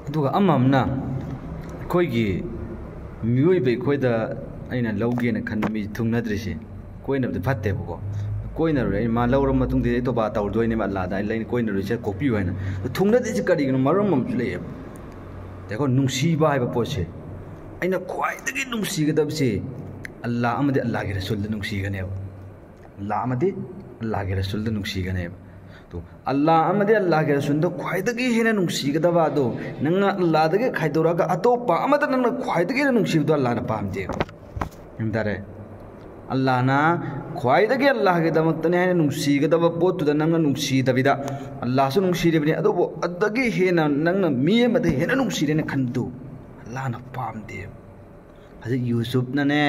ꯑꯗꯨꯒ ꯑꯃꯅ ꯑꯩꯈꯣꯏꯒꯤ ꯃꯤꯑꯣꯏꯕ ꯑꯩꯈꯣꯏꯗ ꯑꯩꯅ ꯂꯧꯒꯦꯅ ꯈꯟꯕ ꯃꯤ ꯊꯨꯡꯅꯗ꯭ꯔꯤꯁꯦ ꯀꯣꯏꯅꯕꯗꯤ ꯐꯠꯇꯦꯕꯀꯣ ꯀꯣꯏꯅꯔꯨꯔꯦ ꯑꯩ ꯃꯥ ꯂꯧꯔꯕ ꯃꯇꯨꯡꯗ ꯑꯩ ꯇꯣꯕꯥ ꯇꯧꯔꯗꯣꯏꯅꯦꯕ ꯑꯜꯂꯥꯗ ꯑꯩ ꯂꯩꯅ ꯀꯣꯏꯅꯔꯨꯏꯁꯦ ꯀꯣꯛꯄꯤꯌꯨ ꯍꯥꯏꯅ ꯊꯨꯡꯅꯗ꯭ꯔꯤꯁꯦ ꯀꯔꯤꯒꯤꯅꯣ ꯃꯔꯝ ꯑꯃꯁꯨ ꯂꯩꯌꯦꯕ देखो नुंसीबा है पोसे अना ख्वाइदगी नुंसीगदबसे अल्लाह अमदि अल्लाह के रसूल नुंसीगनेब अल्लाह अमदि अल्लाह के रसूल नुंसीगनेब तो अल्लाह अमदि अल्लाह के रसूल ख्वाइदगी हेना नुंसीगदबा दो नंगना अल्लाह दगे खाइदोरागा अतोपा अमद नंगना ख्वाइदगी नुंसीबदो अल्लाह ना पामदे इंदरे अल्लाह ना ख्वाइदगी अल्लाह के दमक्तने है नुंसीगदबा पोतुदा नंगना नुंसीदबिदा अल्लाह सु नुंसीदेबने अदोबो अदगी हेना नंगना मिये मदे हेना नुंसीदेने खंदो अल्लाह ना पामदे हजे यूसुफ नने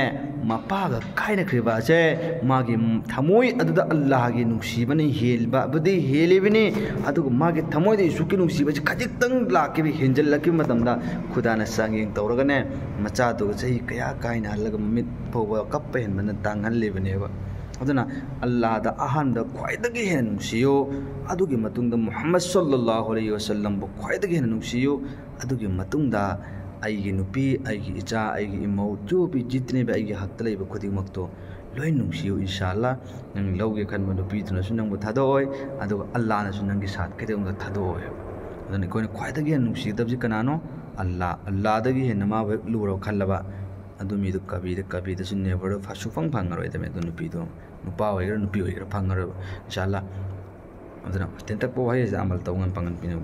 मपागा कायना खरिबासे मागी थमोय अदुदा अल्लाह गे नुंसीबने हेलबा बदे हेलेबने अदुग मागे थमोय दे सुकी नुंसीबसे खजितंग लाकेबे हेंजललके मतमदा खुदाना सांगेंग तौरगने मचा दो सही कया कायना हलग मित फोबा कप्पे हेनबना तांगहलेबनेबा अदुना अल्लाह दा अहन दा ख्वाइदगी हेन नुंसियो अदुगी मतुंगदा मुहम्मद सल्लल्लाहु अलैहि वसल्लम बो ख्वाइदगी हेन नुंसियो अदुगी मतुंगदा आईगी नुपी आईगी इचा आईगी इमौ जो भी जितने भी आईगी हक तलेबा खुदिमक्तो लोय नुंसियो इंशाअल्लाह नंग लौगे खनबा नुपीदुनसु नंगबो थादोय अदुगा अल्लाहनसु नंगी साथ केदोंगा थादोय अदुना कोइन ख्वाइदगी हेन नुंसिगदबसि कनानो अल्लाहदगी हेन मा लुरो खल्लबा अदु मिदु कबीदसु नेवर सुफंग फंगरोयदमे अदु नुपीदो नुपा होइगर नुपी होइगर फंगरो इंशाअल्लाह अदुना तेंतक पो हाय अमल तौंगन पंगन पिनो